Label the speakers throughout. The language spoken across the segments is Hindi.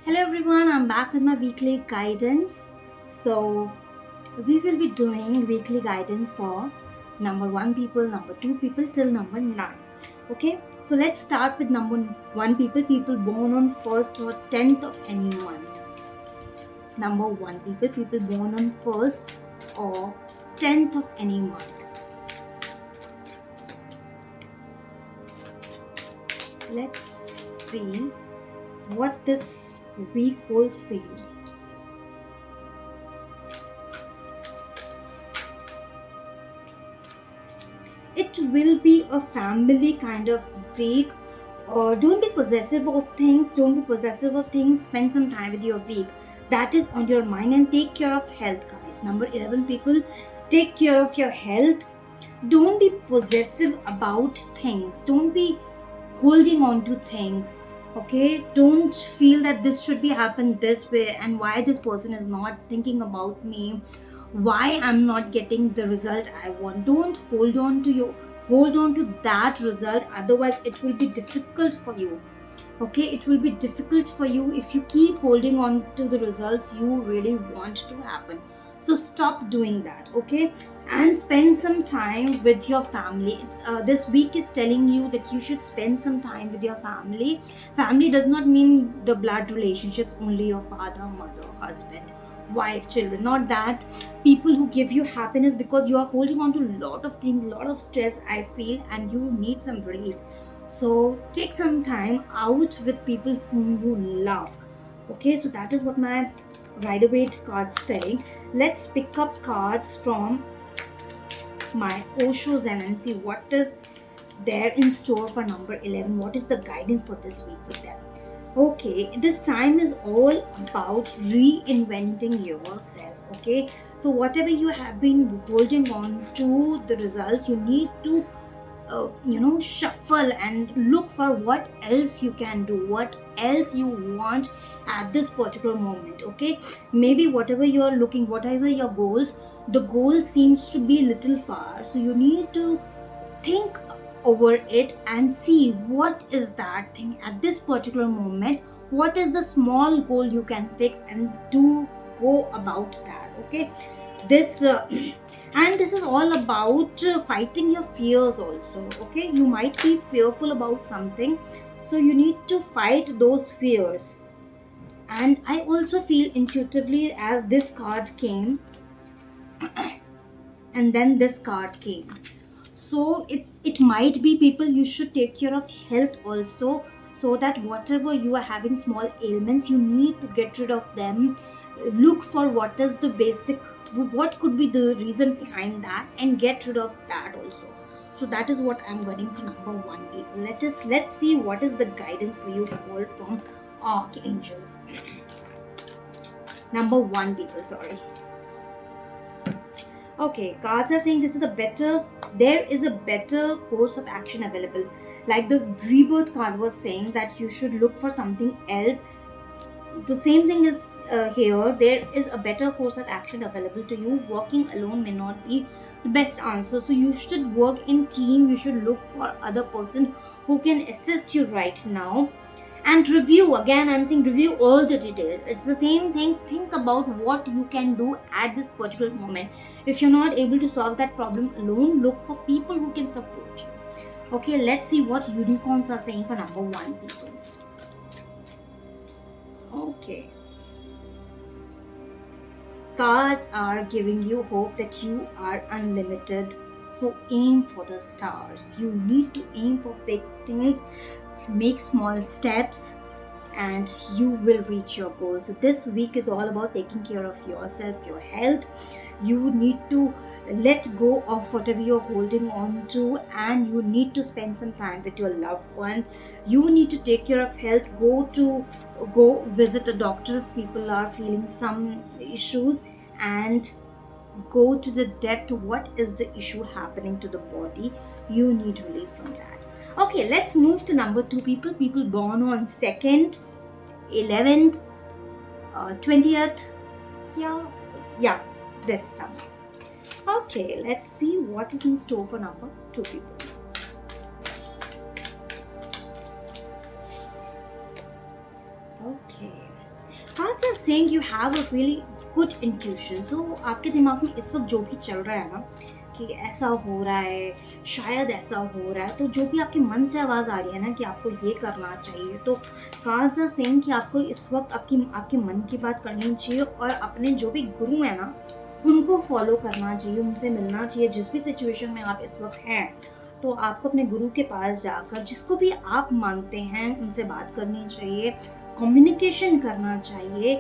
Speaker 1: Hello everyone, I'm back with my weekly guidance. So, we will be doing weekly guidance for number 1 people, number 2 people till number 9. Okay, so let's start with number 1 people, people born on 1st or 10th of any month. Number 1 people, people born on 1st or 10th of any month. Let's see what this week holds for you. It will be a family kind of week. Don't be possessive of things. Spend some time with your week that is on your mind, and take care of health, guys. Number 11 people, take care of your health. Don't be possessive about things. Don't be holding on to things. Okay, don't feel that this should be happened this way and why this person is not thinking about me, why I'm not getting the result I want. Don't hold on to that result, otherwise it will be difficult for you. Okay, it will be difficult for you if you keep holding on to the results you really want to happen. So stop doing that. Okay, and spend some time with your family. It's this week is telling you that you should spend some time with your family. Family does not mean the blood relationships only, your father, mother, husband, wife, children. Not that. People who give you happiness, because you are holding on to a lot of things, a lot of stress, I feel, and you need some relief. So take some time out with people whom you love. Okay, so that is what my Rider Waite cards telling. Let's pick up cards from my Osho Zen and see what is there in store for number 11. What is the guidance for this week with them? Okay, this time is all about reinventing yourself. Okay, so whatever you have been holding on to the results, you need to shuffle and look for what else you can do, what else you want at this particular moment. Okay, maybe whatever you are looking, whatever your goals, the goal seems to be little far, so you need to think over it and see what is that thing at this particular moment, what is the small goal you can fix and do go about that. Okay, this and this is all about fighting your fears also. Okay, you might be fearful about something, so you need to fight those fears. And I also feel intuitively, as this card came and then this card came, so it might be, people, you should take care of health also, so that whatever you are having small ailments, you need to get rid of them. Look for what is the basic, what could be the reason behind that, and get rid of that also. So that is what I'm getting for number 1 people. Let's see what is the guidance for you all from archangels. Number 1 people, sorry. Okay, cards are saying there is a better course of action available. Like the rebirth card was saying that you should look for something else. The same thing is here. There is a better course of action available to you. Working alone may not be the best answer. So you should work in team. You should look for other person who can assist you right now. And review, again I'm saying review all the details. It's the same thing. Think about what you can do at this particular moment. If you're not able to solve that problem alone, look for people who can support you. Okay, let's see what unicorns are saying for number 1 people. Okay, cards are giving you hope that you are unlimited, so aim for the stars. You need to aim for big things, make small steps, and you will reach your goals. So this week is all about taking care of yourself, your health. You need to let go of whatever you're holding on to, and you need to spend some time with your loved one. You need to take care of health. Go visit a doctor if people are feeling some issues, and go to the depth. What is the issue happening to the body? You need relief from that. Okay, let's move to number 2 people. People born on 2nd, 11th, 20th. Yeah, this number. Okay, let's see what is in store for number 2 people. Okay, Cards are saying you have a really good intuition. So आपके दिमाग में इस वक्त जो भी चल रहा है ना कि ऐसा हो रहा है, शायद ऐसा हो रहा है, तो जो भी आपके मन से आवाज़ आ रही है ना कि आपको ये करना चाहिए, तो कार्ड्स आर सेइंग कि आपको इस वक्त आपके मन की बात करनी चाहिए और अपने जो भी गुरु हैं ना उनको फॉलो करना चाहिए, उनसे मिलना चाहिए। जिस भी सिचुएशन में आप इस वक्त हैं तो आपको अपने गुरु के पास जाकर जिसको भी आप मानते हैं उनसे बात करनी चाहिए, कम्युनिकेशन करना चाहिए,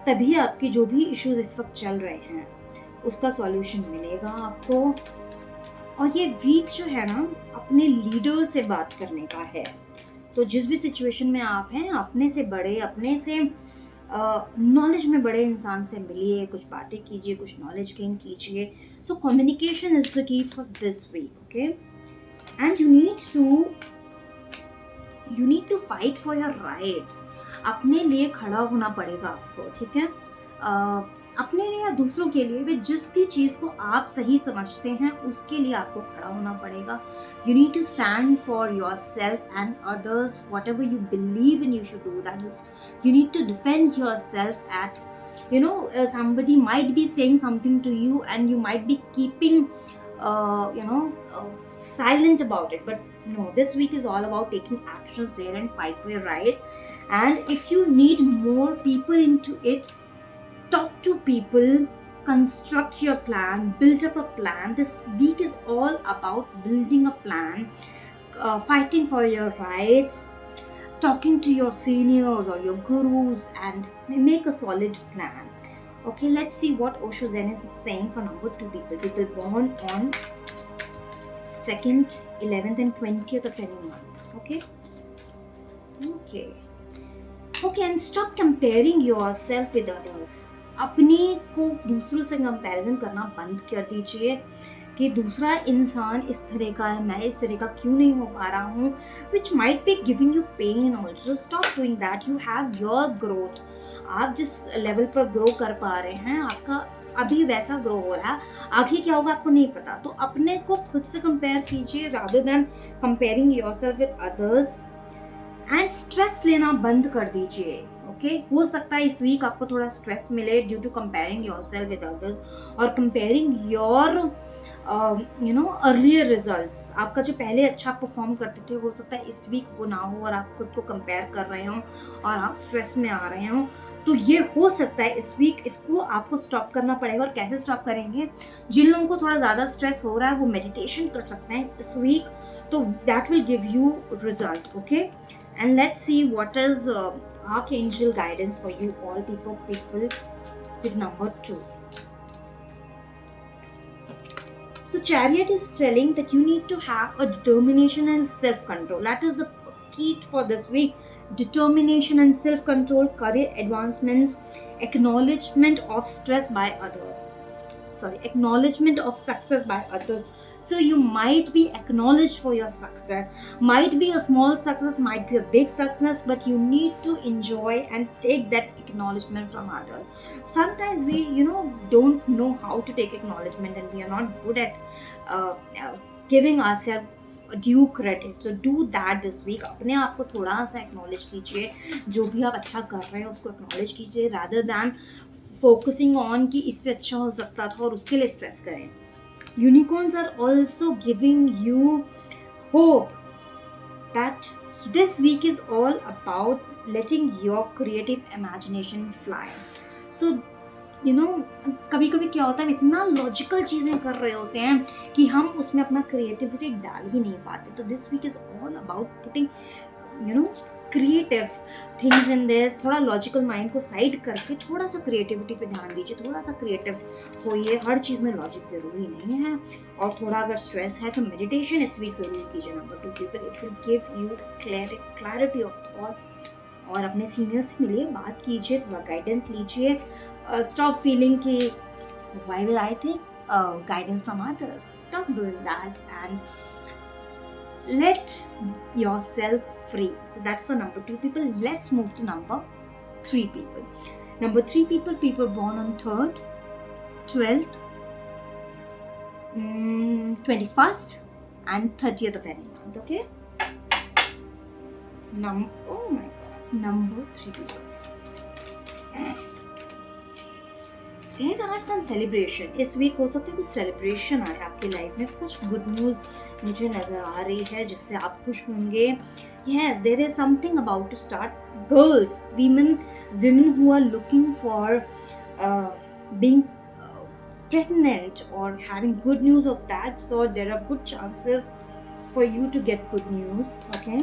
Speaker 1: तभी आपके जो भी इश्यूज इस वक्त चल रहे हैं उसका सॉल्यूशन मिलेगा आपको। और ये वीक जो है ना अपने लीडर से बात करने का है। तो जिस भी सिचुएशन में आप हैं अपने से बड़े, अपने से नॉलेज में बड़े इंसान से मिलिए, कुछ बातें कीजिए, कुछ नॉलेज गेन कीजिए। So communication is the key for this week, okay. And you need to fight for your rights. अपने लिए खड़ा होना पड़ेगा आपको, ठीक है। अपने लिए या दूसरों के लिए, वे जिस भी चीज़ को आप सही समझते हैं उसके लिए आपको खड़ा होना पड़ेगा। You need to stand for yourself and others, whatever you believe in, you should do that. You need to defend yourself at, somebody might be saying something to you and you might be keeping silent about it, but no, this week is all about taking actions there and fight for your right. And if you need more people into it, talk to people, construct your plan, build up a plan. This week is all about building a plan, fighting for your rights, talking to your seniors or your gurus, and make a solid plan. Okay, let's see what Osho Zen is saying for number 2 people born on 2nd, 11th and 20th of any month. Okay, and stop comparing yourself with others. अपने को दूसरों से कंपैरिजन करना बंद कर दीजिए कि दूसरा इंसान इस तरह का है, मैं इस तरह का क्यों नहीं हो पा रहा हूँ, which might be giving you pain also. Stop doing that. You have your growth. आप जिस लेवल पर ग्रो कर पा रहे हैं आपका अभी वैसा ग्रो हो रहा है, आगे क्या होगा आपको नहीं पता। तो अपने को खुद से कंपेयर कीजिए rather than comparing yourself with others. And stress लेना बंद कर दीजिए, ओके। हो सकता है इस वीक आपको थोड़ा स्ट्रेस मिले due to comparing yourself with others और कंपेयरिंग योर अर्लियर रिजल्ट्स। आपका जो पहले अच्छा परफॉर्म करते थे हो सकता है इस वीक वो ना हो और आप खुद को कंपेयर कर रहे हो और आप स्ट्रेस में आ रहे हो। तो ये हो सकता है इस वीक इसको आपको स्टॉप करना पड़ेगा। और कैसे स्टॉप करेंगे? जिन लोगों को थोड़ा ज़्यादा स्ट्रेस हो रहा है वो मेडिटेशन कर सकते हैं इस वीक, तो that will give you result, okay. And let's see what is archangel guidance for you all people with number 2. So Chariot is telling that you need to have a determination and self-control. That is the key for this week. Determination and self-control, career advancements, acknowledgement of stress by others. Acknowledgement of success by others. So you might be acknowledged for your success. Might be a small success, might be a big success, but you need to enjoy and take that acknowledgement from others. Sometimes we, don't know how to take acknowledgement and we are not good at giving ourselves due credit. So do that this week. अपने आप को थोड़ा सा एक्नॉलेज कीजिए, जो भी आप अच्छा कर रहे हैं उसको एक्नॉलेज कीजिए रादर दैन फोकसिंग ऑन कि इससे अच्छा हो सकता था और उसके लिए स्ट्रेस करें. Unicorns are also giving you hope that this week is all about letting your creative imagination fly. So कभी कभी क्या होता है, हम इतना लॉजिकल चीज़ें कर रहे होते हैं कि हम उसमें अपना क्रिएटिविटी डाल ही नहीं पाते. तो this week is all about putting creative things in this. थोड़ा लॉजिकल माइंड को साइड करके थोड़ा सा क्रिएटिविटी पे ध्यान दीजिए, थोड़ा सा क्रिएटिव होइए. हर चीज़ में लॉजिक ज़रूरी नहीं है. और थोड़ा अगर स्ट्रेस है तो मेडिटेशन इस वीक ज़रूर कीजिए. Number 2 people, it will give you clarity of thoughts. और अपने सीनियर से मिलिए, बात कीजिए, थोड़ा गाइडेंस लीजिए. Stop feeling ki why will I take guidance from others. Stop doing that and let yourself free. So that's for number 2 people. Let's move to number 3 people. Number 3 people born on 3rd, 12th, 21st and 30th of any month. Okay. Oh my God. Number 3 people. There are some celebration, इस वीक हो सकता है कुछ सेलिब्रेशन आए आपकी लाइफ में, कुछ गुड न्यूज़ मुझे नज़र आ रही है जिससे आप खुश होंगे. Yes, there is something about to start. Girls, women who are looking for being pregnant or having good news of that sort, there are good chances for you to get good news. Okay,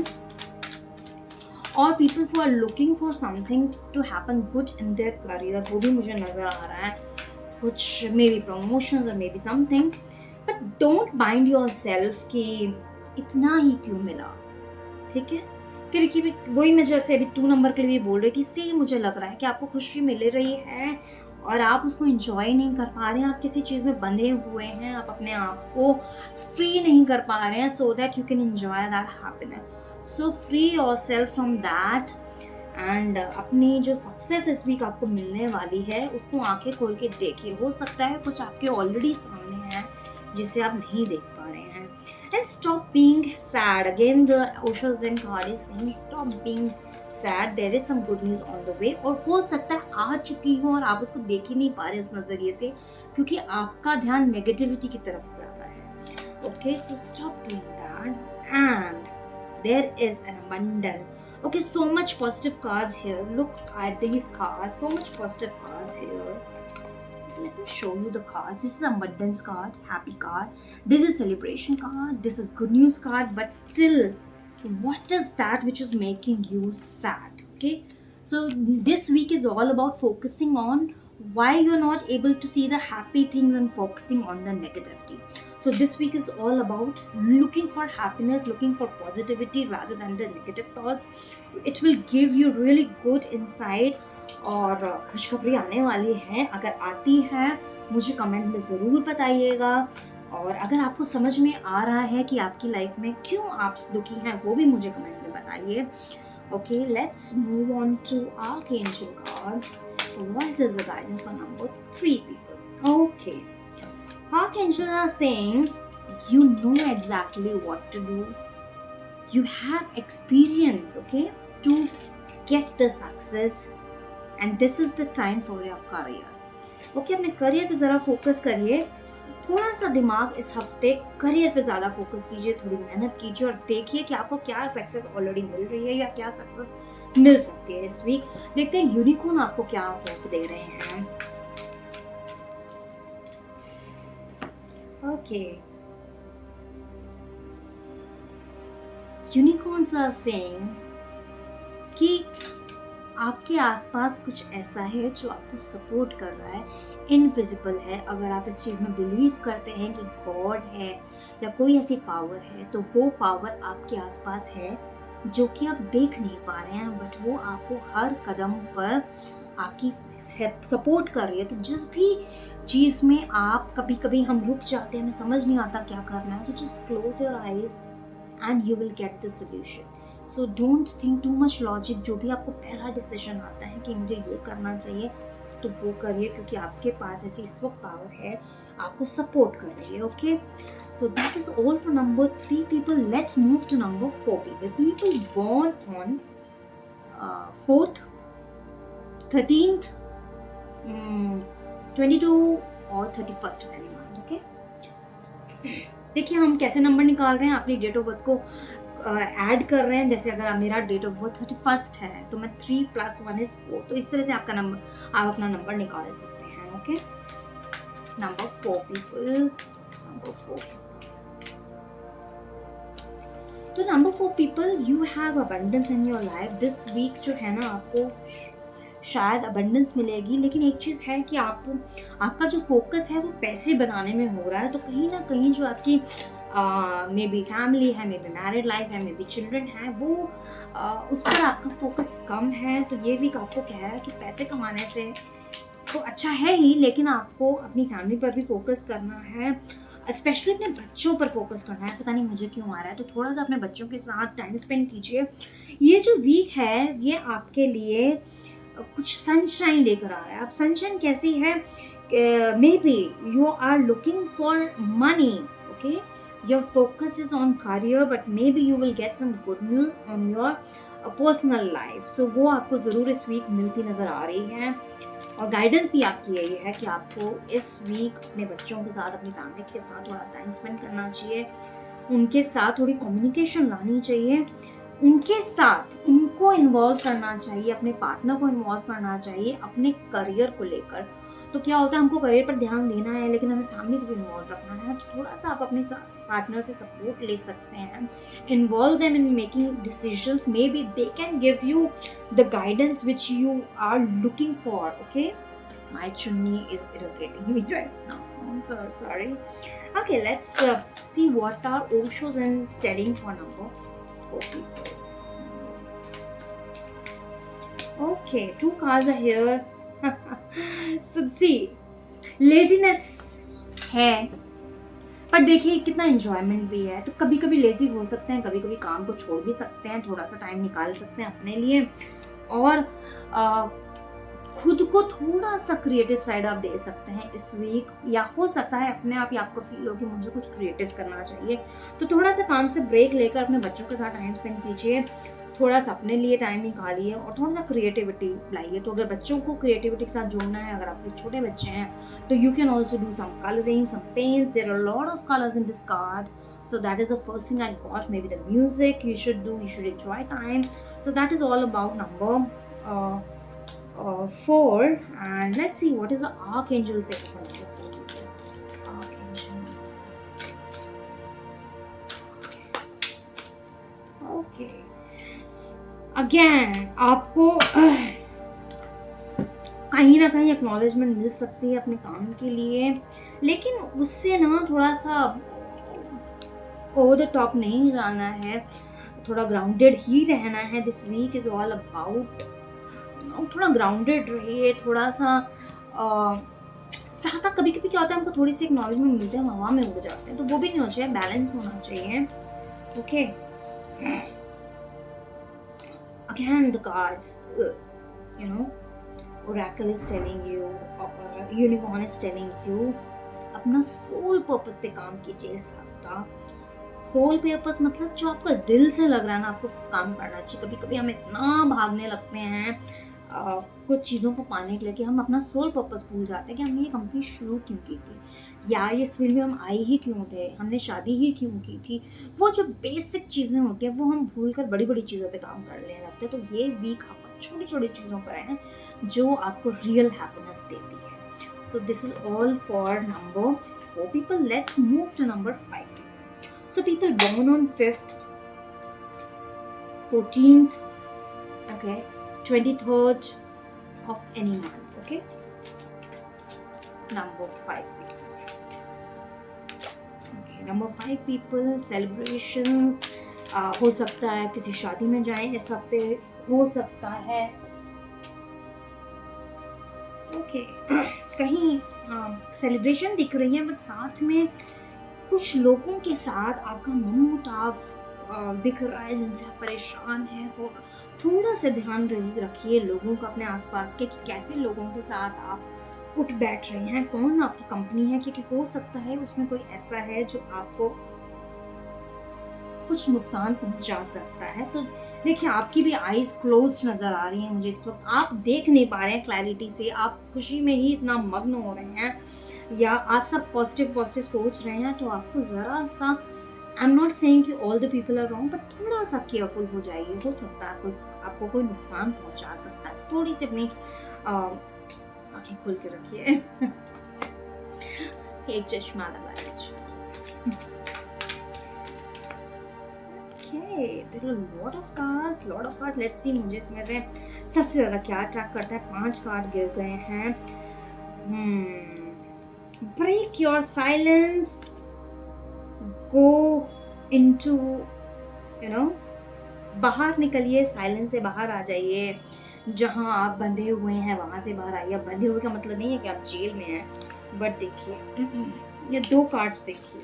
Speaker 1: or people who are looking for something to happen good in their career, वो भी मुझे नज़र आ रहा है, कुछ maybe promotions or maybe something. But don't bind yourself कि इतना ही क्यों मिला, ठीक है. क्योंकि वही मैं जैसे अभी 2 नंबर के लिए बोल रही थी, सेम मुझे लग रहा है कि आपको खुशी मिल रही है और आप उसको एंजॉय नहीं कर पा रहे हैं, आप किसी चीज़ में बंधे हुए हैं, आप अपने आप को फ्री नहीं कर पा रहे हैं so that you can enjoy that happiness. So free yourself from that and अपनी जो सक्सेस इस वीक आपको मिलने वाली है उसको आंखें खोल के देखिए. हो सकता है कुछ आपके ऑलरेडी सामने है जिसे आप नहीं देख पा रहे हैं. And stop being sad. Again, the Osho Zen card is saying stop being sad. There is some good news on the way. और हो सकता है आ चुकी हो और आप उसको देख ही नहीं पा रहे उस नज़रिए से क्योंकि आपका ध्यान नेगेटिविटी की तरफ ज़्यादा है. Okay, so stop doing that. And there is an abundance. Okay, so much positive cards here. Look at these cards. So much positive cards here. Let me show you the cards. This is abundance card, happy card. This is celebration card. This is good news card. But still, what is that which is making you sad? Okay. So this week is all about focusing on why you're not able to see the happy things and focusing on the negativity. So this week is all about looking for happiness, looking for positivity rather than the negative thoughts. It will give you really good insight. और खुशखबरी आने वाली है, अगर आती है मुझे कमेंट में ज़रूर बताइएगा. और अगर आपको समझ में आ रहा है कि आपकी लाइफ में क्यों आप दुखी हैं वो भी मुझे कमेंट में बताइए. Okay, let's move on to archangel cards. What is the guidance for number 3 people. Okay, archangel are saying you know exactly what to do. You have experience, okay, to get the success. And this is the time for your career. Okay, अपने करियर पे ज़रा फोकस करिए. थोड़ा सा दिमाग इस हफ्ते करियर पे ज़्यादा फोकस कीजिए, थोड़ी मेहनत कीजिए और देखिए कि आपको क्या सक्सेस ऑलरेडी मिल रही है या क्या सक्सेस मिल सकती है इस वीक. देखते हैं यूनिकॉर्न आपको क्या होप दे रहे हैं. ओके, यूनिकॉर्न्स आर सेइंग कि आपके आसपास कुछ ऐसा है जो आपको सपोर्ट कर रहा है, इनविजिबल है. अगर आप इस चीज़ में बिलीव करते हैं कि गॉड है या कोई ऐसी पावर है तो वो पावर आपके आसपास है जो कि आप देख नहीं पा रहे हैं, बट वो आपको हर कदम पर आपकी सपोर्ट कर रही है. तो जिस भी चीज़ में आप कभी कभी हम रुक जाते हैं, हमें समझ नहीं आता क्या करना है, तो just close your eyes and you will get the solution. So don't think too much logic. जो भी आपको पहला डिसीजन आता है कि मुझे ये करना चाहिए तो वो करिए क्योंकि आपके पास ऐसी इस वक्त पावर है, आपको सपोर्ट कर रही है. Okay, so that is all for number 3 people. Let's move to number 4 people. People born on 4th, 13th, 22 और 31st of every month. Okay, देखिए हम कैसे नंबर निकाल रहे हैं, अपनी डेट ऑफ बर्थ को ऐड कर रहे हैं. जैसे अगर मेरा डेट ऑफ बर्थ 31st है तो मैं 3 + 1 = 4. तो इस तरह से आप अपना नंबर निकाल सकते हैं. Okay, number 4 people. नंबर 4. तो number 4 people, you have abundance in your life. This week जो है ना आपको शायद अबंडेंस मिलेगी, लेकिन एक चीज़ है कि आपका जो फोकस है वो पैसे बनाने में हो रहा है. तो कहीं ना कहीं जो आपकी मे बी फैमिली है, मे बी मैरिड लाइफ है, मे बी चिल्ड्रन है, वो उस पर आपका फोकस कम है. तो ये वीक आपको कह रहा है कि पैसे कमाने से तो अच्छा है ही, लेकिन आपको अपनी फैमिली पर भी फोकस करना है, स्पेशली अपने बच्चों पर फोकस करना है. पता नहीं मुझे क्यों आ रहा है. तो थोड़ा सा अपने बच्चों के साथ टाइम स्पेंड कीजिए. ये जो वीक है ये आपके लिए कुछ सनशाइन लेकर आ रहा है. अब सनशाइन कैसी है? May B you are looking for money. Okay, your focus is on career, but maybe you will get some good news on your personal life, so वो आपको ज़रूर इस वीक मिलती नज़र आ रही है। और गाइडेंस भी आपकी यही है कि आपको इस वीक अपने बच्चों के साथ, अपनी फैमिली के साथ थोड़ा टाइम स्पेंड करना चाहिए, उनके साथ थोड़ी कम्युनिकेशन लानी चाहिए, उनके साथ उनको इन्वॉल्व करना चाहिए, अपने पार्टनर को इन्वॉल्व करना चाहिए अपने करियर को लेकर। तो क्या होता है, हमको करियर पर ध्यान देना है लेकिन हमें फैमिली को भी इन्वॉल्व रखना है, तो थोड़ा सा आप अपने पार्टनर से सपोर्ट ले सकते हैं, involve them in making decisions, may be they can give you the guidance which you are looking for. Okay, my chunni is irritating me right now. I'm so sorry. Okay, let's see what are Osho's and telling for number 4 people. Okay, 2 cards are here. So see, laziness है, पर देखिए कितना enjoyment भी है। तो कभी कभी लेजी हो सकते हैं, कभी कभी काम को छोड़ भी सकते हैं, थोड़ा सा टाइम निकाल सकते हैं अपने लिए, और खुद को थोड़ा सा क्रिएटिव साइड आप दे सकते हैं इस वीक, या हो सकता है अपने आप ही आपको फील हो कि मुझे कुछ क्रिएटिव करना चाहिए, तो थोड़ा सा काम से ब्रेक लेकर अपने बच्चों के साथ टाइम स्पेंड कीजिए, थोड़ा सा अपने लिए टाइम निकालिए और थोड़ा सा क्रिएटिविटी लाइए। तो अगर बच्चों को क्रिएटिविटी के साथ जोड़ना है, अगर आपके छोटे बच्चे हैं, तो you can also do some colouring, some paints, there are lot of colours in this card, so that is the first thing I got. Maybe the music you should do, you should enjoy time, so that is all about number 4. And let's see what is the archangel say for number 4. Archangel. Okay. Again, आपको कहीं ना कहीं एक्नॉलेजमेंट मिल सकती है अपने काम के लिए, लेकिन उससे ना थोड़ा सा ओवर द टॉप नहीं जाना है, थोड़ा ग्राउंडेड ही रहना है। This week is all about, थोड़ा ग्राउंडेड रहिए, थोड़ा सा साथ। कभी कभी क्या होता है, हमको थोड़ी सी एक्नॉलेजमेंट मिलते हैं, हवा में उड़ जाते हैं, तो वो भी नहीं होना चाहिए, बैलेंस होना चाहिए। Okay, again the cards, you know, Oracle is telling you, unicorn is telling you, अपना सोल पर्पस पे काम कीजिए इस हफ्ता। सोल पर्पस मतलब जो आपका दिल से लग रहा है ना, आपको काम करना चाहिए। कभी कभी हम इतना भागने लगते हैं कुछ चीज़ों को पाने के लिए कि हम अपना सोल पर्पस भूल जाते हैं कि हमने ये कंपनी शुरू क्यों की थी, या इस फील्ड में हम आए ही क्यों थे, हमने शादी ही क्यों की थी। वो जो बेसिक चीज़ें होती हैं वो हम भूल कर बड़ी बड़ी चीज़ों पे काम कर लेने लगते हैं। तो ये वीक आपको छोटी छोटी चीज़ों पर है जो आपको रियल हैप्पीनेस देती है। So this is all for number 4 people. Let's move to number 5. So people born on 5th, 14th, okay, 23rd of any month, okay. Number 5 people. Okay, number 5 people, celebrations, हो सकता है किसी शादी में जाएं इस हफ्ते, हो सकता है ओके कहीं सेलिब्रेशन दिख रही है, बट साथ में कुछ लोगों के साथ आपका मनमुटाव दिख रहा है जिनसे आप परेशान हैं। तो थोड़ा सा ध्यान रखिए लोगों का अपने आसपास के, कि कैसे लोगों के साथ आप उठ बैठ रहे हैं, कौन आपकी कंपनी है, क्योंकि हो सकता है उसमें कोई ऐसा है जो आपको कुछ नुकसान पहुंचा सकता है। तो देखिए, आपकी भी आईज क्लोज नजर आ रही हैं मुझे इस वक्त, आप देख नहीं पा रहे हैं क्लैरिटी से, आप खुशी में ही इतना मग्न हो रहे हैं, या आप सब पॉजिटिव सोच रहे हैं। तो आपको ज़रा सा, आई एम नॉट सेइंग कि all the people are wrong, but थोड़ा सा केयरफुल हो जाइए। हो सकता है आपको कोई नुकसान पहुंचा सकता है। थोड़ी सी अपनी आंखें खोल के रखिए। एक चश्मा लगा लीजिए। Okay, there are a lot of cards. Let's see, मुझे इसमें से सबसे ज़्यादा क्या अट्रैक्ट करता है। 5 कार्ड गिर गए हैं। Break your silence. Go into, बाहर निकलिए, साइलेंस से बाहर आ जाइए। जहाँ आप बंधे हुए हैं वहाँ से बाहर आइए। बंधे हुए का मतलब नहीं है कि आप जेल में हैं, बट देखिए ये 2 कार्ड्स देखिए,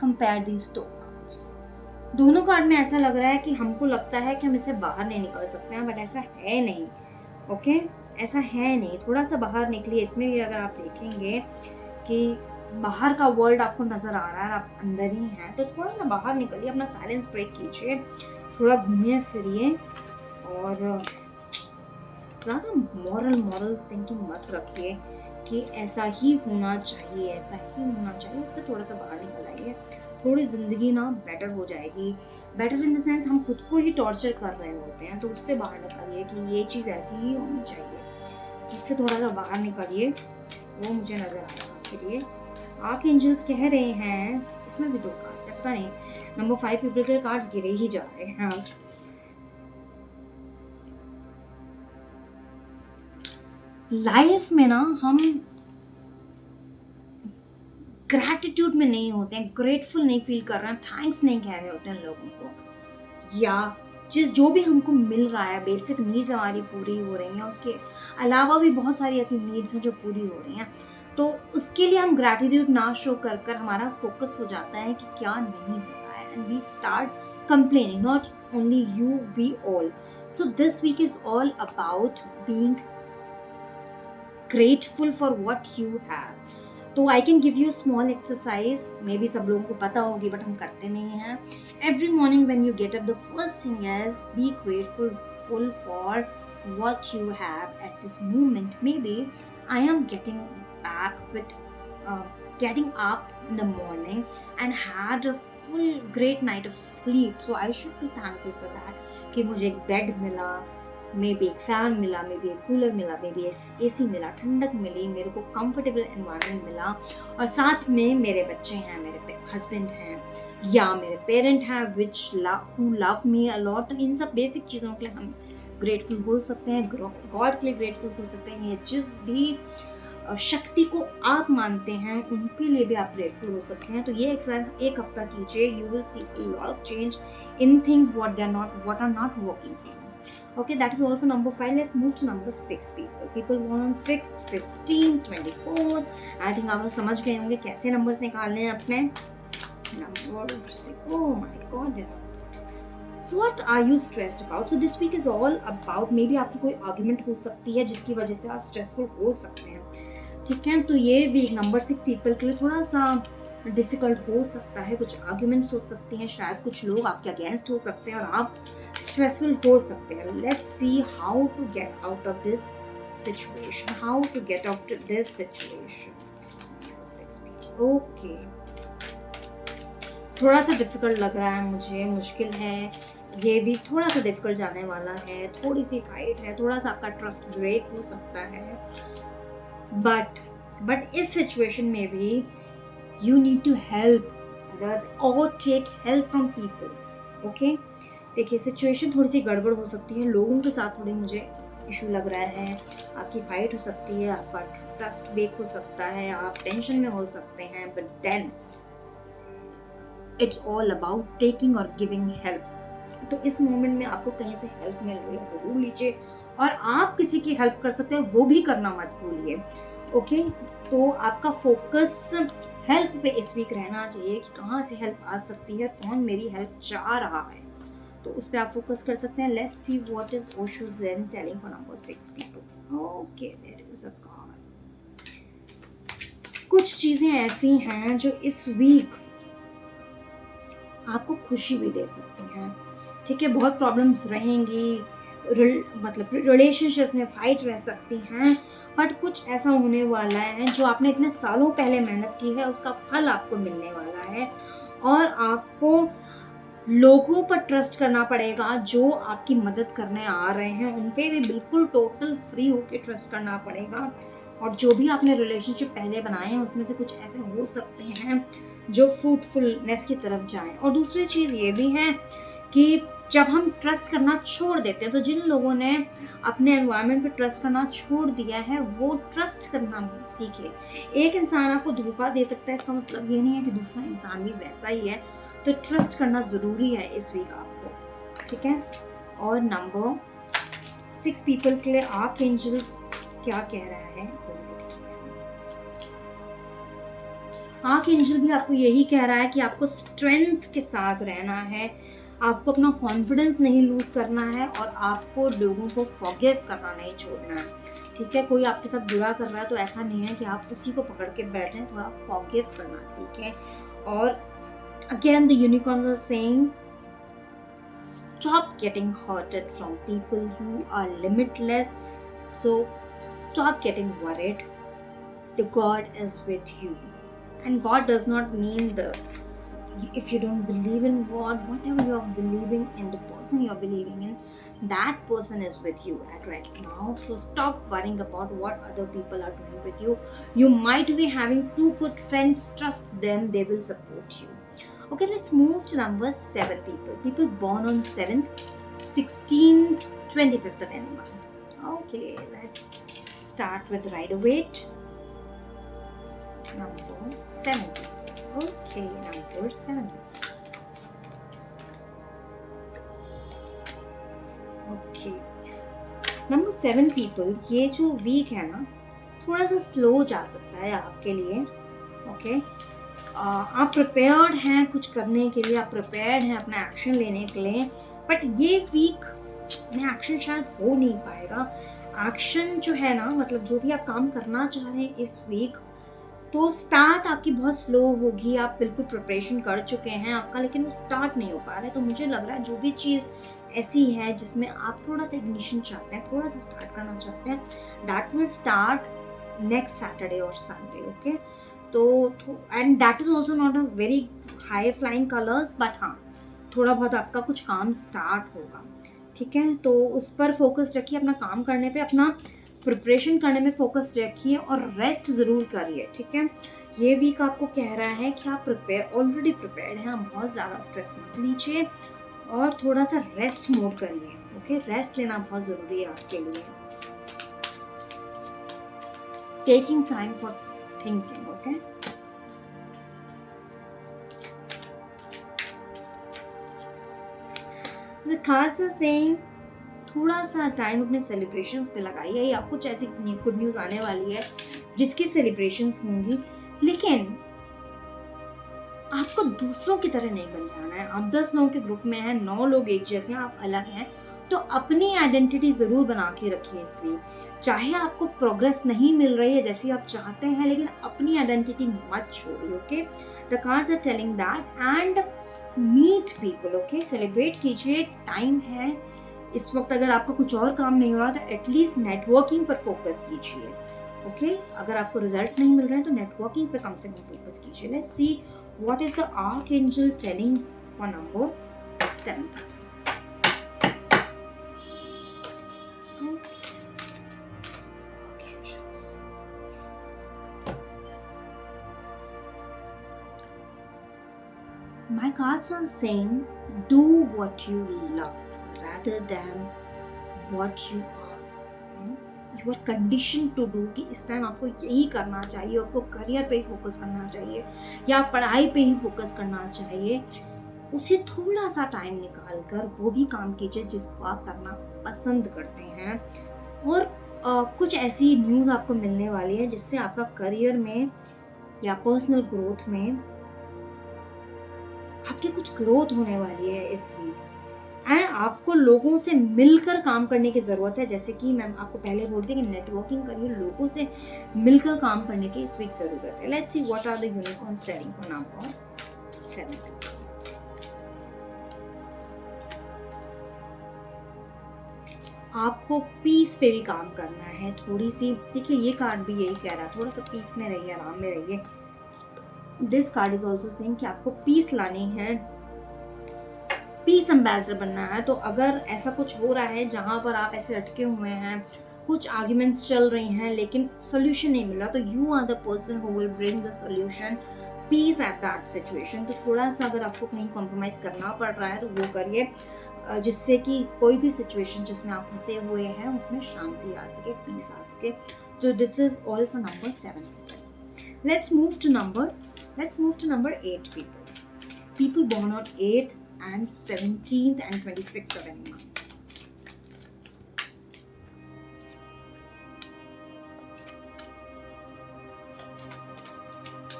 Speaker 1: कंपेयर दीज 2 कार्ड्स। दोनों कार्ड में ऐसा लग रहा है कि हमको लगता है कि हम इससे बाहर नहीं निकल सकते हैं, बट ऐसा है नहीं। ओके, ऐसा है नहीं। थोड़ा सा बाहर निकलिए। इसमें भी अगर आप देखेंगे कि बाहर का वर्ल्ड आपको नज़र आ रहा है और आप अंदर ही हैं, तो थोड़ा सा बाहर निकलिए, अपना साइलेंस ब्रेक कीजिए, थोड़ा घूमिए फिरिए और ज़्यादा मॉरल थिंकिंग मत रखिए कि ऐसा ही होना चाहिए, ऐसा ही होना चाहिए। उससे थोड़ा सा बाहर निकल आइए, थोड़ी ज़िंदगी ना बेटर हो जाएगी। बेटर इन द सेंस हम खुद को ही टॉर्चर कर रहे होते हैं, तो उससे बाहर निकलिए कि ये चीज़ ऐसी ही होनी चाहिए। उससे थोड़ा सा बाहर निकलिए, वो मुझे नज़र आ रहा है आपके लिए। आर्क एंजल्स कह रहे हैं, इसमें भी 2 कार्ड्स है, पता नहीं नंबर 5 पीपल के कार्ड्स गिरे ही जा रहे हैं आज। लाइफ में ना हम ग्रैटिट्यूड में नहीं होते हैं, ग्रेटफुल नहीं फील कर रहे हैं, थैंक्स नहीं कह रहे होते हैं लोगों को, या जो भी हमको मिल रहा है, बेसिक नीड्स हमारी पूरी हो रही हैं, उसके अलावा भी बहुत सारी ऐसी नीड्स हैं जो पूरी हो रही हैं, तो उसके लिए हम ग्रैटिट्यूड ना शो कर कर हमारा फोकस हो जाता है कि क्या नहीं हो रहा है, and we start complaining, not only you, we all. So this week is all about being grateful for what you have. तो I can give you small exercise, may be सब लोगों को पता होगी बट हम करते नहीं हैं। Every morning when you get up, the first thing is be grateful for what you have at this moment. Maybe I am getting up in the morning and had a full great night of sleep, so I should be thankful for that कि मुझे एक बेड मिला, मे बी एक फैन मिला, मे बी एक कूलर मिला, मे बी AC मिला, ठंडक मिली, मेरे को कंफर्टेबल एनवायरनमेंट मिला, और साथ में मेरे बच्चे हैं, मेरे हस्बैंड हैं, या मेरे पेरेंट हैं who love me a lot। इन सब बेसिक चीज़ों के लिए हम ग्रेटफुल हो सकते हैं, गॉड के लिए ग्रेटफुल हो सकते हैं, या जिस भी शक्ति को आप मानते हैं उनके लिए भी आप ग्रेटफुल हो सकते हैं। तो ये एक्सरसाइज एक हफ्ता कीजिए, you will see a lot of change in things what are not working for you. Okay, that is all for number 5. Let's move to number 6 people. People born on 6th, 15th, 24th. I think आप लोग समझ गए होंगे कैसे नंबर्स निकालने हैं अपने। Number 6. Oh my God. What are you stressed about? So this week is all about, maybe आपकी कोई आर्ग्यूमेंट हो सकती है जिसकी वजह से आप स्ट्रेसफुल हो सकते हैं, ठीक है। तो ये वीक नंबर 6 पीपल के लिए थोड़ा सा डिफिकल्ट हो सकता है, कुछ आर्ग्यूमेंट्स हो सकती हैं, शायद कुछ लोग आपके अगेंस्ट हो सकते हैं और आप स्ट्रेसफुल हो सकते हैं। Let's see how to get out of this situation, okay, थोड़ा सा डिफिकल्ट लग रहा है मुझे, मुश्किल है ये भी, थोड़ा सा डिफिकल्ट जाने वाला है, थोड़ी सी फाइट है, थोड़ा सा आपका ट्रस्ट ब्रेक हो सकता है, बट इस सिचुएशन में भी you need to help others और take help from people. Okay, देखिए सिचुएशन थोड़ी सी गड़बड़ हो सकती है, लोगों के साथ थोड़ी मुझे इशू लग रहा है, आपकी फाइट हो सकती है, आपका ट्रस्ट ब्रेक हो सकता है, आप टेंशन में हो सकते हैं, but then it's all about taking और गिविंग हेल्प। तो इस मोमेंट में आपको कहीं से हेल्प मिल रही है, ज़रूर लीजिए, और आप किसी की हेल्प कर सकते हैं वो भी करना मत भूलिए। ओके, तो आपका फोकस हेल्प पे इस वीक रहना चाहिए कि कहाँ से हेल्प आ सकती है, कौन मेरी हेल्प चाह रहा है, तो उस पर आप फोकस कर सकते हैं। Let's see what is Osho Zen telling for number 6 people. Okay, there is a card. कुछ चीज़ें ऐसी हैं जो इस वीक आपको खुशी भी दे सकती हैं, ठीक है। बहुत प्रॉब्लम्स रहेंगी, मतलब रिलेशनशिप में फाइट रह सकती हैं, बट कुछ ऐसा होने वाला है जो आपने इतने सालों पहले मेहनत की है उसका फल आपको मिलने वाला है, और आपको लोगों पर ट्रस्ट करना पड़ेगा जो आपकी मदद करने आ रहे हैं, उन पे भी बिल्कुल टोटल फ्री होके ट्रस्ट करना पड़ेगा। और जो भी आपने रिलेशनशिप पहले बनाए हैं उसमें से कुछ ऐसे हो सकते हैं जो फ्रूटफुलनेस की तरफ जाएं। और दूसरी चीज़ ये भी है कि जब हम ट्रस्ट करना छोड़ देते हैं, तो जिन लोगों ने अपने एनवायरनमेंट पे ट्रस्ट करना छोड़ दिया है वो ट्रस्ट करना सीखे। एक इंसान आपको धोखा दे सकता है, इसका मतलब ये नहीं है कि दूसरा इंसान भी वैसा ही है, तो ट्रस्ट करना ज़रूरी है इस वीक आपको, ठीक है। और नंबर 6 पीपल के लिए आर्क एंजल्स क्या कह रहा है, आर्क एंजल भी आपको यही कह रहा है कि आपको स्ट्रेंथ के साथ रहना है, आपको अपना कॉन्फिडेंस नहीं लूज करना है, और आपको लोगों को फॉरगिव करना नहीं छोड़ना है, ठीक है। कोई आपके साथ बुरा कर रहा है तो ऐसा नहीं है कि आप उसी को पकड़ के बैठें, थोड़ा फॉरगिव करना सीखें। और again the unicorns are saying stop getting hurted from people who are limitless. So stop getting worried. The God is with you, and God does not mean the, if you don't believe in God, whatever you are believing in, the person you are believing in, that person is with you at right now. So stop worrying about what other people are doing with you. You might be having two good friends, trust them, they will support you. Okay, let's move to number 7 people. People born on 7th, 16th, 25th of any month. Okay, let's start with Rider Waite. Number 7. Okay, number 7. Okay, number 7 people, ये जो वीक है ना, थोड़ा सा स्लो जा सकता है आपके लिए. ओके, आप प्रिपेयर्ड हैं कुछ करने के लिए, आप प्रिपेयर्ड हैं अपना एक्शन लेने के लिए, बट ये वीक में एक्शन शायद हो नहीं पाएगा. एक्शन जो है ना, मतलब जो भी आप काम करना चाह रहे हैं इस वीक, तो स्टार्ट आपकी बहुत स्लो होगी. आप बिल्कुल प्रिपरेशन कर चुके हैं आपका, लेकिन वो स्टार्ट नहीं हो पा रहा है. तो मुझे लग रहा है जो भी चीज़ ऐसी है जिसमें आप थोड़ा सा इग्निशन चाहते हैं, थोड़ा सा स्टार्ट करना चाहते हैं, that will start next Saturday और संडे. ओके, तो and that is also not a very high flying colours, but हाँ, थोड़ा बहुत आपका कुछ काम स्टार्ट होगा. ठीक है, तो उस पर फोकस रखिए, अपना काम करने पे, अपना प्रिपरेशन करने में फोकस रखिए और रेस्ट ज़रूर करिए. ठीक है, ये वीक आपको कह रहा है कि आप ऑलरेडी प्रिपेयर्ड हैं, आप बहुत ज़्यादा स्ट्रेस मत लीजिए और थोड़ा सा रेस्ट मोड करिए. ओके, रेस्ट लेना बहुत ज़रूरी है आपके लिए. Taking time for thinking. Okay, the cards are saying थोड़ा सा टाइम अपने सेलिब्रेशंस पे लगाइए, या कुछ ऐसी गुड न्यूज़ आने वाली है जिसकी सेलिब्रेशंस होंगी, लेकिन आपको दूसरों की तरह नहीं बन जाना है. आप 10 लोगों के ग्रुप में हैं, 9 लोग एक जैसे हैं, आप अलग हैं, तो अपनी आइडेंटिटी ज़रूर बना के रखिए इस वीक. चाहे आपको प्रोग्रेस नहीं मिल रही है जैसी आप चाहते हैं, लेकिन अपनी आइडेंटिटी मत छोड़िए. Okay, the cards are telling that. And meet people. Okay, celebrate कीजिए, टाइम है इस वक्त. अगर आपका कुछ और काम नहीं हो रहा तो एटलीस्ट नेटवर्किंग पर फोकस कीजिए. ओके, अगर आपको रिजल्ट नहीं मिल रहा है तो नेटवर्किंग पे कम से कम फोकस कीजिए. Let's see what is the archangel telling for number 7. My cards are saying do what you love rather than what you are. You are conditioned to do कि इस टाइम आपको यही करना चाहिए, आपको करियर पे ही फोकस करना चाहिए या पढ़ाई पे ही फोकस करना चाहिए. उसे थोड़ा सा टाइम निकाल कर वो भी काम कीजिए जिसको आप करना पसंद करते हैं. और कुछ ऐसी न्यूज़ आपको मिलने वाली है जिससे आपका करियर में या पर्सनल ग्रोथ में आपकी कुछ ग्रोथ होने वाली है इस वीक. एंड आपको लोगों से मिलकर काम करने की ज़रूरत है. जैसे कि मैं आपको पहले बोल रही थी कि नेटवर्किंग करिए, लोगों से मिलकर काम करने की इस वीक ज़रूरत है. Let's see what are the unicorns telling for number 7. आपको पीस पे भी काम करना है. थोड़ी सी, देखिए ये कार्ड भी यही कह रहा है, थोड़ा सा पीस में रहिए, आराम में रहिए. This card is also saying कि आपको पीस लानी है, पीस एम्बेसडर बनना है. तो अगर ऐसा कुछ हो रहा है जहाँ पर आप ऐसे अटके हुए हैं, कुछ आर्ग्यूमेंट्स चल रही हैं लेकिन सोल्यूशन नहीं मिल रहा, तो you are the person who will bring the solution, peace at that situation. तो थोड़ा सा अगर आपको कहीं कॉम्प्रोमाइज़ करना पड़ रहा है तो वो करिए, जिससे कि कोई भी सिचुएशन जिसमें आप फंसे हुए हैं उसमें शांति आ सके, पीस आ सके. तो this is all for number 7. Let's move to number 8 people. People born on 8th and 17th and 26th of any month.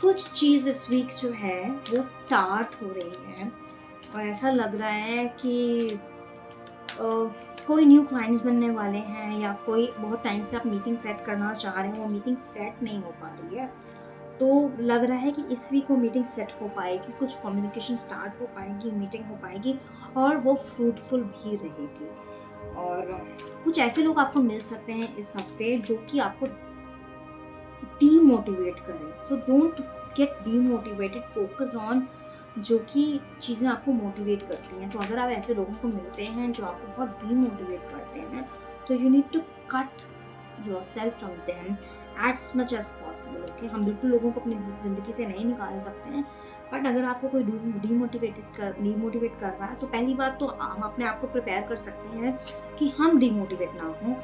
Speaker 1: कुछ चीज़ इस वीक जो है वो स्टार्ट हो रही है और ऐसा लग रहा है कि कोई न्यू क्लाइंट्स बनने वाले हैं या कोई बहुत टाइम से आप मीटिंग सेट करना चाह रहे हैं, वो मीटिंग सेट नहीं हो पा रही है. तो लग रहा है कि इस वीक वो मीटिंग सेट हो पाएगी, कुछ कम्युनिकेशन स्टार्ट हो पाएगी, मीटिंग हो पाएगी और वो फ्रूटफुल भी रहेगी। और कुछ ऐसे लोग आपको मिल सकते हैं इस हफ्ते जो कि आपको डीमोटिवेट करें। So don't get demotivated, focus on जो कि चीज़ें आपको मोटिवेट करती हैं। तो अगर आप ऐसे लोगों को मिलते हैं जो आपको बहुत डीमोटिवेट करते हैं, तो you need to cut yourself from them as much as possible. Okay, हम बिल्कुल लोगों को अपनी ज़िंदगी से नहीं निकाल सकते हैं, बट अगर आपको कोई डीमोटिवेट कर रहा है, तो पहली बात तो हम अपने आप को प्रिपेयर कर सकते हैं कि हम डीमोटिवेट ना हों,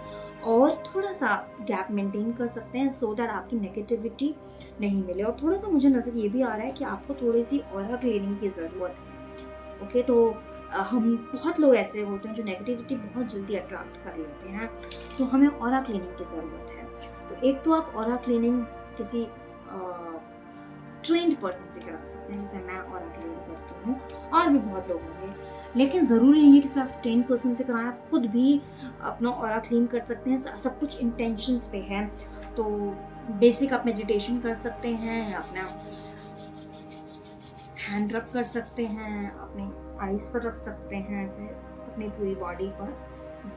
Speaker 1: और थोड़ा सा गैप मेंटेन कर सकते हैं सो दैट आपकी नेगेटिविटी नहीं मिले। और थोड़ा सा मुझे नज़र ये भी आ रहा है कि आपको थोड़ी सी ऑरा क्लीनिंग की ज़रूरत है। ओके, तो हम बहुत लोग ऐसे होते हैं जो नेगेटिविटी बहुत जल्दी अट्रैक्ट कर लेते हैं, तो हमें ऑरा क्लीनिंग की ज़रूरत है। तो एक तो आप ऑरा क्लीनिंग किसी ट्रेंड पर्सन से करा सकते हैं, जैसे मैं ऑरा क्लीनिंग करती हूँ, और भी बहुत लोग होंगे, लेकिन ज़रूरी नहीं है कि सिर्फ ट्रेंड पर्सन से कराएं, आप खुद भी अपना ऑरा क्लीन कर सकते हैं। सब कुछ इंटेंशंस पे है। तो बेसिक आप मेडिटेशन कर सकते हैं, अपना हैंड रब कर सकते हैं, अपने आईज पर रख सकते हैं, फिर अपनी पूरी बॉडी पर,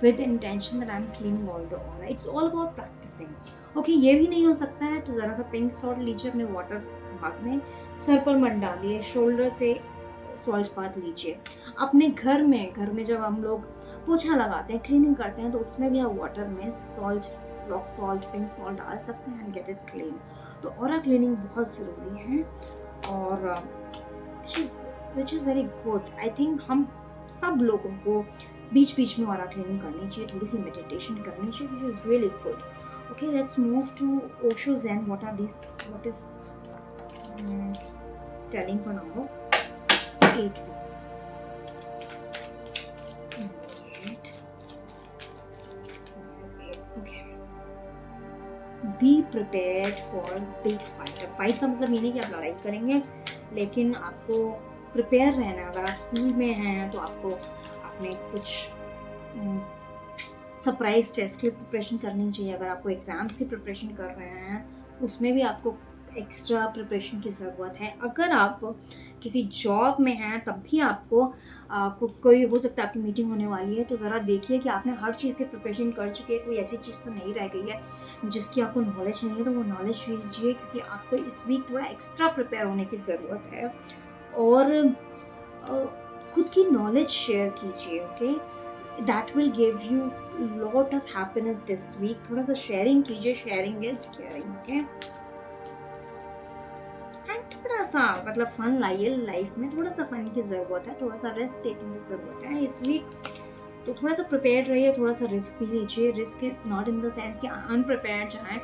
Speaker 1: with intention that I am cleaning all the aura. It's all about practicing. Okay, ये भी नहीं हो सकता है तो ज़रा सा पिंक सॉल्ट लीजिए, अपने वाटर भाग में सर पर मत डालिए, शोल्डर से सॉल्ट बाथ लीजिए। अपने घर में जब हम लोग पोछा लगाते हैं, क्लीनिंग करते हैं, तो उसमें भी आप वाटर में salt, rock salt, pink salt डाल सकते हैं एंड गेट इट क्लीन। तो ऑरा क्लीनिंग बहुत ज़रूरी है, और which is very good. I think हम सब लोगों को बीच बीच में ऑरा क्लीनिंग करनी चाहिए, थोड़ी सी मेडिटेशन करनी चाहिए, which is really good. Okay, let's move to Osho zen. What is telling for number 8. Okay. Be prepared for big fight. Fight का मतलब ये नहीं कि आप लड़ाई करेंगे, लेकिन आपको प्रिपेयर रहना है। अगर आप स्कूल में हैं तो आपको अपने कुछ सरप्राइज टेस्ट की प्रिपरेशन करनी चाहिए। अगर आपको एग्ज़ाम्स की प्रिपरेशन कर रहे हैं, उसमें भी आपको एक्स्ट्रा प्रिपरेशन की ज़रूरत है। अगर आप किसी जॉब में हैं, तब भी आपको कोई हो सकता है आपकी मीटिंग होने वाली है, तो ज़रा देखिए कि आपने हर चीज़ की प्रिपरेशन कर चुके हैं, कोई ऐसी चीज़ तो नहीं रह गई है जिसकी आपको नॉलेज नहीं है, तो वो नॉलेज लीजिए, क्योंकि आपको इस वीक थोड़ा एक्स्ट्रा प्रिपेयर होने की ज़रूरत है। और खुद की नॉलेज शेयर कीजिए। Okay, that will give you lot of happiness this week. थोड़ा सा शेयरिंग कीजिए, शेयरिंग इज केयरिंग। ओके, थोड़ा सा मतलब फन लाइए लाइफ में, थोड़ा सा फन की ज़रूरत है, थोड़ा सा रिस्क टेकिंग की ज़रूरत है इस वीक। तो थोड़ा सा प्रिपेयर्ड रहिए, थोड़ा सा रिस्क भी लीजिए। Risk not in the sense कि अनप्रिपेयर्ड जाएँ,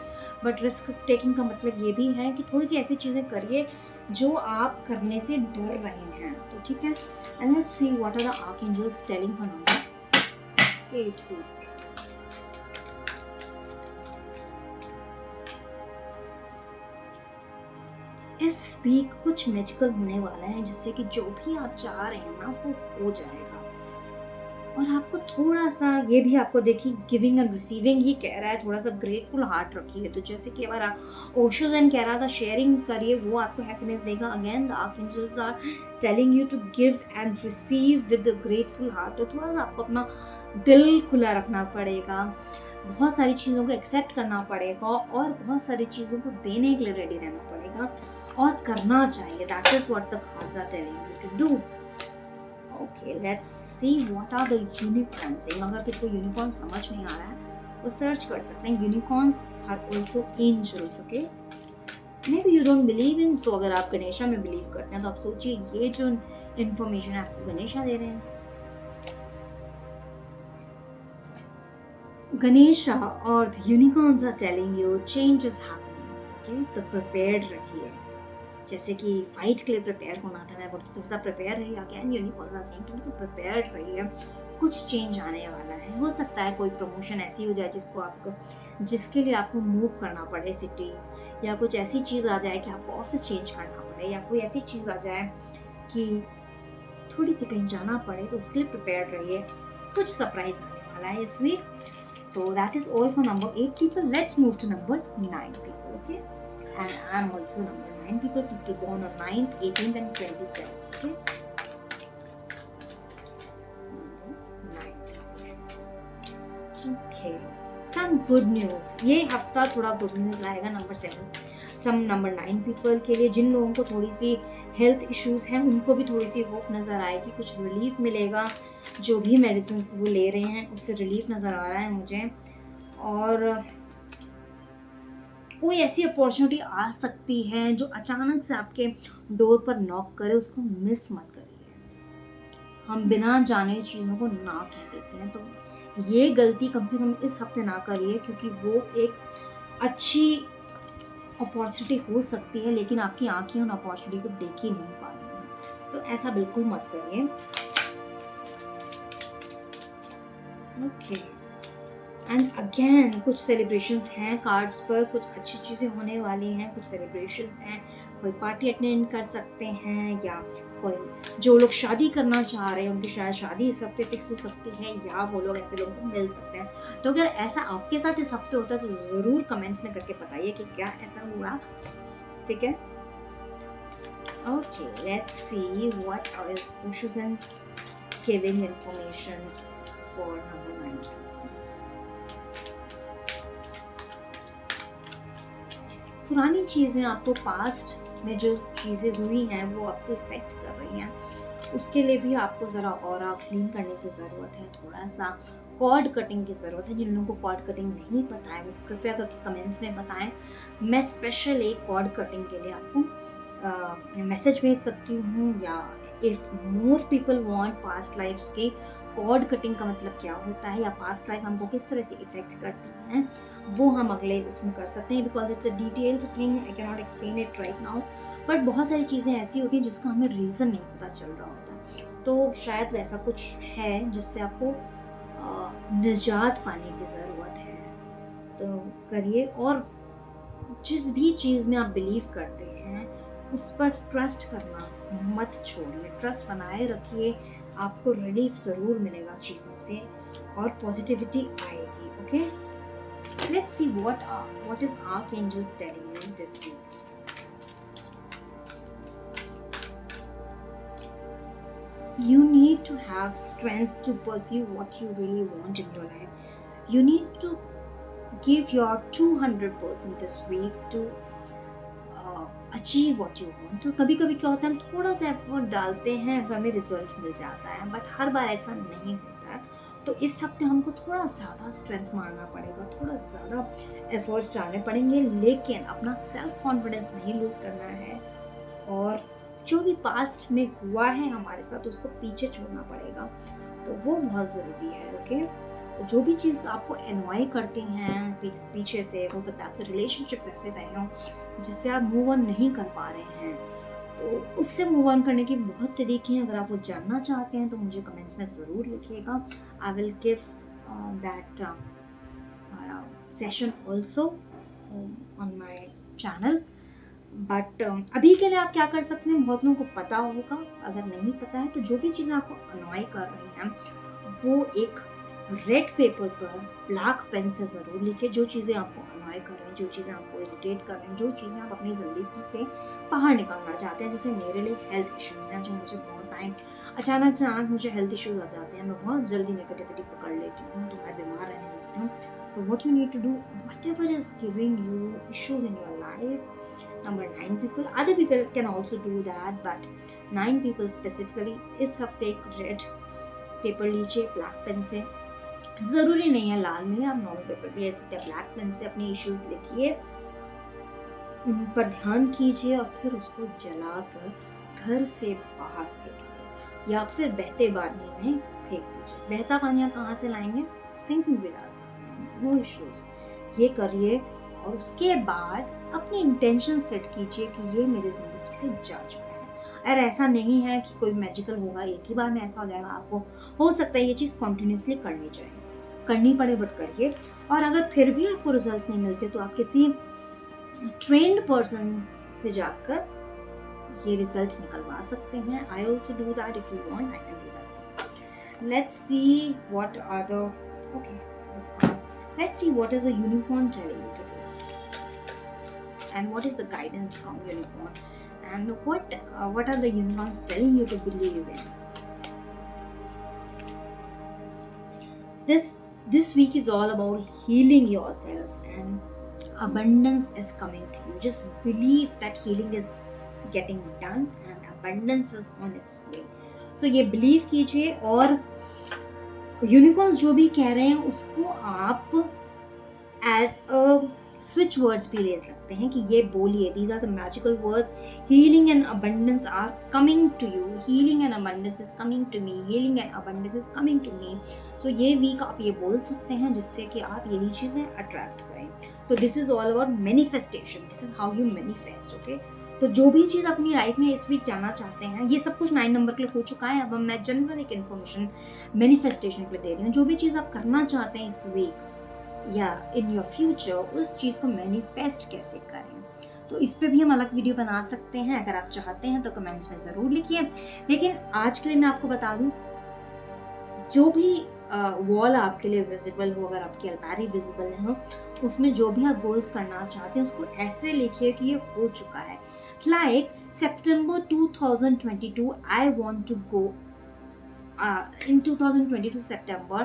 Speaker 1: बट रिस्क टेकिंग का मतलब ये भी है कि थोड़ी सी ऐसी चीज़ें करिए जो आप करने से डर रहे हैं। तो ठीक है, and let's see what are the archangels telling for number 8. इस वीक कुछ मैजिकल होने वाला है, जिससे कि जो भी आप चाह रहे हैं ना, वो हो जाएगा। और आपको थोड़ा सा ये भी आपको देखिए, गिविंग एंड रिसीविंग ही कह रहा है, थोड़ा सा ग्रेटफुल हार्ट रखिए। तो जैसे कि हमारा ओशो ज़ेन कह रहा था, शेयरिंग करिए, वो आपको हैप्पीनेस देगा। Again the archangels are telling you to give and receive with a grateful heart. तो थोड़ा सा आपको अपना दिल खुला रखना पड़ेगा, बहुत सारी चीज़ों को एक्सेप्ट करना पड़ेगा, और बहुत सारी चीज़ों को देने के लिए रेडी रहना पड़ेगा, और करना चाहिए। That is what the cards are telling you to do. Okay, let's see what are the unicorns. अगर किसी को यूनिकॉर्न समझ नहीं आ रहा है, वो सर्च कर सकते हैं। Unicorns are also angels. Okay, may be you don't believe in, तो अगर आप गणेशा में बिलीव करते हैं, तो आप सोचिए ये जो इन्फॉर्मेशन आपको गणेशा दे रहे हैं। Ganesha or the unicorns are telling you change is happening. Okay, तो prepared रखिए। जैसे कि फाइट के लिए प्रिपेयर होना था, मैं बोलती थोड़ा सा प्रिपेयर रहिए। अगेन यूनिकॉर्न आर सेइंग थोड़ा सा प्रिपेयर्ड रहिए, कुछ चेंज आने वाला है। हो सकता है कोई प्रमोशन ऐसी हो जाए जिसके लिए आपको मूव करना पड़े सिटी, या कुछ ऐसी चीज़ आ जाए कि आपको ऑफिस चेंज करना पड़े, या कोई ऐसी चीज़ आ जाए कि थोड़ी सी कहीं जाना पड़े, तो उसके लिए प्रिपेयर्ड रहिए। कुछ सरप्राइज आने वाला है इस week. So that is all for number 8 people. Let's move to number 9 people. Okay, and I'm also number 9 people born on 9th, 18th and 27th. Okay, number 9. Okay, some good news. ये हफ्ता थोड़ा good news लाएगा number 7, some number 9 people के लिए। जिन लोगों को थोड़ी सी हेल्थ इश्यूज हैं उनको भी थोड़ी सी होप नज़र आएगी, कुछ रिलीफ मिलेगा। जो भी मेडिसिन वो ले रहे हैं उससे रिलीफ नज़र आ रहा है मुझे। और कोई ऐसी अपॉर्चुनिटी आ सकती है जो अचानक से आपके डोर पर नॉक करे, उसको मिस मत करिए। हम बिना जाने चीज़ों को ना कह देते हैं, तो ये गलती कम से कम इस हफ्ते ना करिए, क्योंकि वो एक अच्छी अपॉर्चुनिटी हो सकती है लेकिन आपकी आंखें उन अपॉर्चुनिटी को देख ही नहीं पा रही हैं, तो ऐसा बिल्कुल मत करिए। ओके, एंड अगेन कुछ सेलिब्रेशंस हैं कार्ड्स पर, कुछ अच्छी चीज़ें होने वाली हैं, कुछ सेलिब्रेशंस हैं। कोई पार्टी अटेंड कर सकते हैं, या कोई जो लोग शादी करना चाह रहे हैं उनकी शायद शादी इस हफ्ते फिक्स हो सकती है, या वो लोग ऐसे लोगों को मिल सकते हैं। तो अगर ऐसा आपके साथ इस हफ्ते होता है तो ज़रूर कमेंट्स में करके बताइए कि क्या ऐसा हुआ। ठीक है, okay, let's see what is issues and giving information for number 9। पुरानी चीज़ें, आपको पास्ट में जो चीज़ें हुई हैं वो आपको इफेक्ट कर रही हैं, उसके लिए भी आपको ज़रा ऑरा क्लीन करने की ज़रूरत है, थोड़ा सा कॉर्ड कटिंग की ज़रूरत है। जिन लोगों को कॉर्ड कटिंग नहीं पता है वो कृपया करके कमेंट्स में बताएं। मैं स्पेशल एक कॉर्ड कटिंग के लिए आपको मैसेज भेज सकती हूँ, या if more people want past lifes के कॉर्ड कटिंग का मतलब क्या होता है, या पास्ट लाइफ हमको किस तरह से इफेक्ट करती हैं, वो हम अगले उसमें कर सकते हैं। Because it's a detailed thing, I can not explain it right now, but बहुत सारी चीज़ें ऐसी होती हैं जिसका हमें रीज़न नहीं पता चल रहा होता, तो शायद वैसा कुछ है जिससे आपको निजात पाने की ज़रूरत है, तो करिए। और जिस भी चीज़ में आप बिलीव करते हैं उस पर ट्रस्ट करना मत छोड़िए, ट्रस्ट बनाए रखिए, आपको रिलीफ ज़रूर मिलेगा चीज़ों से और पॉजिटिविटी आएगी। Okay, let's see what is archangels telling you this week. You need to have strength to pursue what you really want in your life. You need to give your 200% this week to achieve what you want. तो कभी कभी क्या होता है, हम थोड़ा सा एफर्ट डालते हैं और हमें रिजल्ट मिल जाता है, बट हर बार ऐसा नहीं होता है। तो इस हफ्ते हमको थोड़ा ज़्यादा स्ट्रेंथ मारना पड़ेगा, थोड़ा ज़्यादा एफर्ट्स डालने पड़ेंगे, लेकिन अपना सेल्फ कॉन्फिडेंस नहीं लूज़ करना है, और जो भी पास्ट में हुआ है हमारे साथ उसको पीछे छोड़ना पड़ेगा, तो वो बहुत ज़रूरी है। ओके, तो जो भी चीज़ आपको एनॉय करती हैं पीछे से, हो सकता है आपके रिलेशनशिप्स ऐसे रहे हों जिससे आप मूव ऑन नहीं कर पा रहे हैं, तो उससे मूव ऑन करने की बहुत तरीके हैं। अगर आप वो जानना चाहते हैं तो मुझे कमेंट्स में ज़रूर लिखिएगा, I will give that session also on my channel. But अभी के लिए आप क्या कर सकते हैं, बहुत लोगों को पता होगा, अगर नहीं पता है तो जो भी चीज़ें आपको अनॉय कर रही हैं वो एक रेड पेपर पर ब्लैक पेन से ज़रूर लिखें। जो चीज़ें आपको अनॉय कर रही हैं, जो चीज़ें आपको इरिटेट कर रही हैं, जो चीज़ें आप अपनी ज़िंदगी से बाहर निकालना चाहते हैं, जैसे मेरे लिए हेल्थ इश्यूज़ हैं, जो मुझे बहुत टाइम अचानक मुझे हेल्थ इश्यूज़ आ जाते हैं, मैं बहुत जल्दी नेगेटिविटी पकड़ लेती हूँ, तो मैं बीमार रहने लगती हूँ। तो what you need to do, whatever is giving you issues in your life, number 9 people, other people can also do that, but 9 people specifically इस हफ्ते एक रेड पेपर लीजिए ब्लैक पेन से, ज़रूरी नहीं है लाल में, आप नॉर्मल पेपर भी ले सकते हैं, ब्लैक पेन से अपनी इश्यूज लिखिए, उन पर ध्यान कीजिए और फिर उसको जलाकर घर से बाहर फेंकिए, या फिर बहते पानी में फेंक दीजिए। बहता पानी आप कहाँ से लाएंगे, सिंक में भी डाल सकते हैं, नो इश्यूज। ये करिए और उसके बाद अपनी इंटेंशन सेट कीजिए कि ये मेरे ज़िंदगी से जा चुका है। अगर ऐसा नहीं है कि कोई मैजिकल होगा, एक ही बार में ऐसा हो जाएगा, आपको हो सकता है ये चीज़ कॉन्टिन्यूसली करनी पड़े, बट करिए। और अगर फिर भी आपको रिजल्ट्स नहीं मिलते तो आप किसी ट्रेंड पर्सन से जाकर ये रिजल्ट निकलवा सकते हैं। I also do that, if you want I can do that. Let's see what are the okay, let's see what is a unicorn telling you today. and what is the guidance from unicorn, and what are the unicorns telling you to believe in. This week is all about healing yourself, and abundance is coming to you. Just believe that healing is getting done and abundance is on its way. So ये believe कीजिए, और यूनिकॉर्न्स जो भी कह रहे हैं उसको आप एज अ स्विच वर्ड्स भी ले सकते हैं कि ये बोलिए, these are the magical words, healing and abundance are coming to you, healing and abundance is coming to me, healing and abundance is coming to me. So ये वीक आप ये बोल सकते हैं जिससे कि आप यही चीज़ें अट्रैक्ट करें. तो this is all about manifestation, this is how you manifest. Okay, तो जो भी चीज़ अपनी लाइफ में इस वीक जाना चाहते हैं, ये सब कुछ 9 नंबर के लिए हो चुका है. अब मैं जनरल एक इन्फॉर्मेशन मैनिफेस्टेशन के लिए दे रही हूँ. जो भी चीज़ आप करना चाहते हैं इस वीक या इन योर फ्यूचर, उस चीज़ को मैनिफेस्ट कैसे करें, तो इस पे भी हम अलग वीडियो बना सकते हैं. अगर आप चाहते हैं तो कमेंट्स में ज़रूर लिखिए. लेकिन आज के लिए मैं आपको बता दूं, जो भी वॉल आपके लिए विजिबल हो, अगर आपकी अलमारी विजिबल हो, उसमें जो भी आप गोल्स करना चाहते हैं उसको ऐसे लिखिए कि ये हो चुका है. Like September 2022 I want to go in 2022 September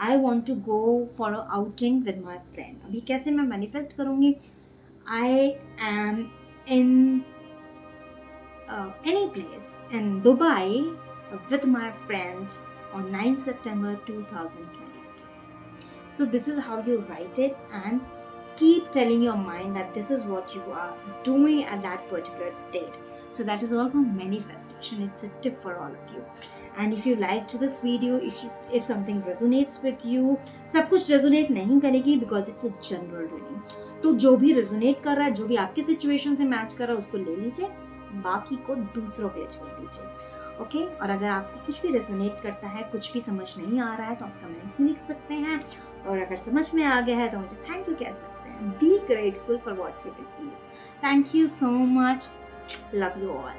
Speaker 1: I want to go for a outing with my friend. अभी कैसे मैं मैनिफेस्ट करूँगी? I am in any place in Dubai with my friend on 9 September 2022. So this is how you write it, and keep telling your mind that this is what you are doing at that particular date. So that is all for manifestation. It's a tip for all of you. And if you liked this video, if something resonates with you, सब कुछ resonate नहीं करेगी because it's a general reading. तो जो भी resonate कर रहा है, जो भी आपके situation से match कर रहा है, उसको ले लीजिए, बाकी को दूसरों के लिए छोड़ दीजिए. ओके, और अगर आपको कुछ भी रेजोनेट करता है, कुछ भी समझ नहीं आ रहा है, तो आप कमेंट्स में लिख सकते हैं, और अगर समझ में आ गया है तो मुझे थैंक यू कह सकते हैं. Be grateful for what you receive. Thank you so much. Love you all.